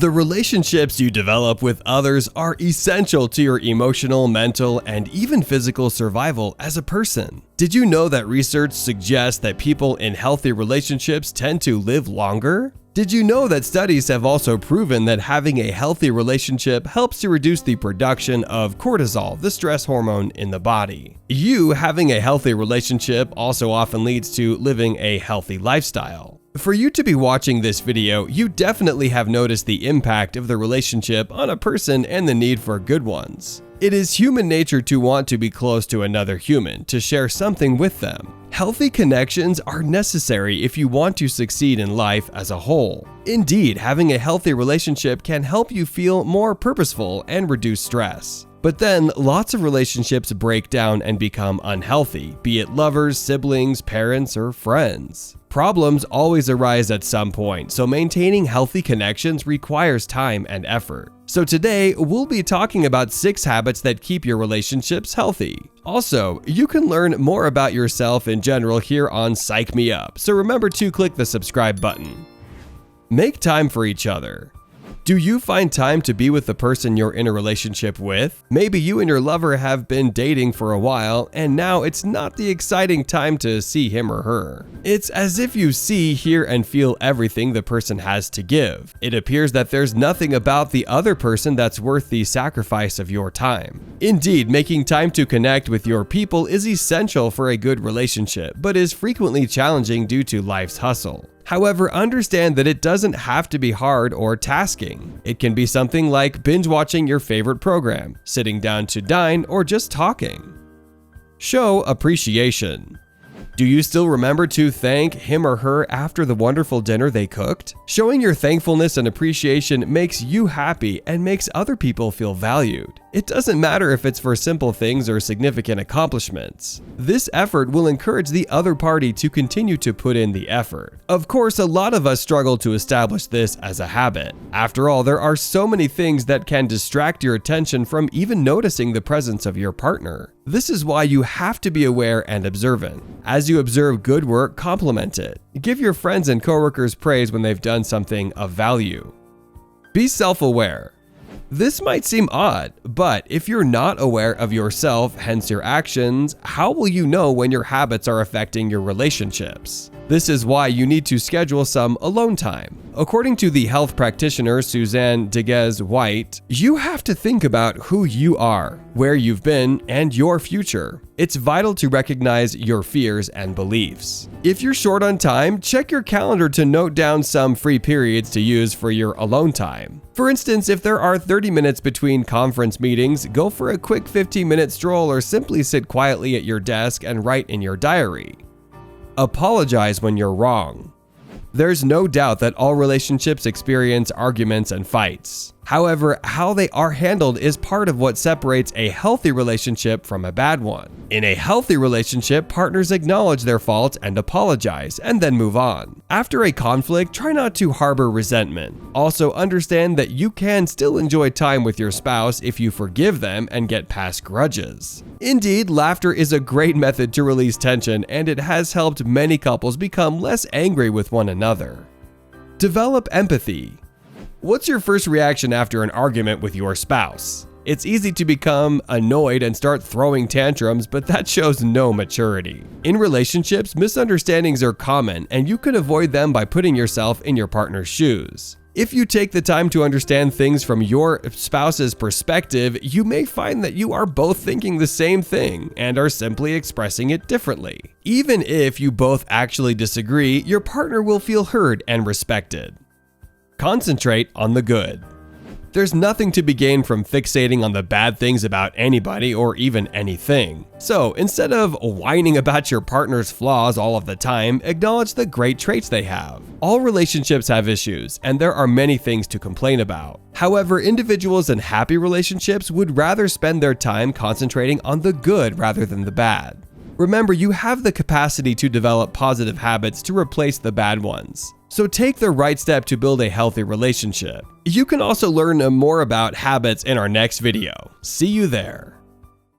The relationships you develop with others are essential to your emotional, mental, and even physical survival as a person. Did you know that research suggests that people in healthy relationships tend to live longer? Did you know that studies have also proven that having a healthy relationship helps to reduce the production of cortisol, the stress hormone in the body? You having a healthy relationship also often leads to living a healthy lifestyle. For you to be watching this video, you definitely have noticed the impact of the relationship on a person and the need for good ones. It is human nature to want to be close to another human, to share something with them. Healthy connections are necessary if you want to succeed in life as a whole. Indeed, having a healthy relationship can help you feel more purposeful and reduce stress. But then, lots of relationships break down and become unhealthy, be it lovers, siblings, parents, or friends. Problems always arise at some point, so maintaining healthy connections requires time and effort. So today, we'll be talking about 6 habits that keep your relationships healthy. Also, you can learn more about yourself in general here on Psych Me Up, so remember to click the subscribe button. Make time for each other. Do you find time to be with the person you're in a relationship with? Maybe you and your lover have been dating for a while, and now it's not the exciting time to see him or her. It's as if you see, hear, and feel everything the person has to give. It appears that there's nothing about the other person that's worth the sacrifice of your time. Indeed, making time to connect with your people is essential for a good relationship, but is frequently challenging due to life's hustle. However, understand that it doesn't have to be hard or tasking. It can be something like binge watching your favorite program, sitting down to dine, or just talking. Show appreciation. Do you still remember to thank him or her after the wonderful dinner they cooked? Showing your thankfulness and appreciation makes you happy and makes other people feel valued. It doesn't matter if it's for simple things or significant accomplishments. This effort will encourage the other party to continue to put in the effort. Of course, a lot of us struggle to establish this as a habit. After all, there are so many things that can distract your attention from even noticing the presence of your partner. This is why you have to be aware and observant. As you observe good work, compliment it. Give your friends and coworkers praise when they've done something of value. Be self-aware. This might seem odd, but if you're not aware of yourself, hence your actions, how will you know when your habits are affecting your relationships? This is why you need to schedule some alone time. According to the health practitioner Suzanne Deguez-White, you have to think about who you are, where you've been, and your future. It's vital to recognize your fears and beliefs. If you're short on time, check your calendar to note down some free periods to use for your alone time. For instance, if there are 30 minutes between conference meetings, go for a quick 15-minute stroll or simply sit quietly at your desk and write in your diary. Apologize when you're wrong. There's no doubt that all relationships experience arguments and fights. However, how they are handled is part of what separates a healthy relationship from a bad one. In a healthy relationship, partners acknowledge their faults and apologize, and then move on. After a conflict, try not to harbor resentment. Also, understand that you can still enjoy time with your spouse if you forgive them and get past grudges. Indeed, laughter is a great method to release tension, and it has helped many couples become less angry with one another. Develop empathy. What's your first reaction after an argument with your spouse? It's easy to become annoyed and start throwing tantrums, but that shows no maturity. In relationships, misunderstandings are common, and you can avoid them by putting yourself in your partner's shoes. If you take the time to understand things from your spouse's perspective, you may find that you are both thinking the same thing and are simply expressing it differently. Even if you both actually disagree, your partner will feel heard and respected. Concentrate on the good. There's nothing to be gained from fixating on the bad things about anybody or even anything. So instead of whining about your partner's flaws all of the time, acknowledge the great traits they have. All relationships have issues, and there are many things to complain about. However, individuals in happy relationships would rather spend their time concentrating on the good rather than the bad. Remember, you have the capacity to develop positive habits to replace the bad ones. So take the right step to build a healthy relationship. You can also learn more about habits in our next video. See you there.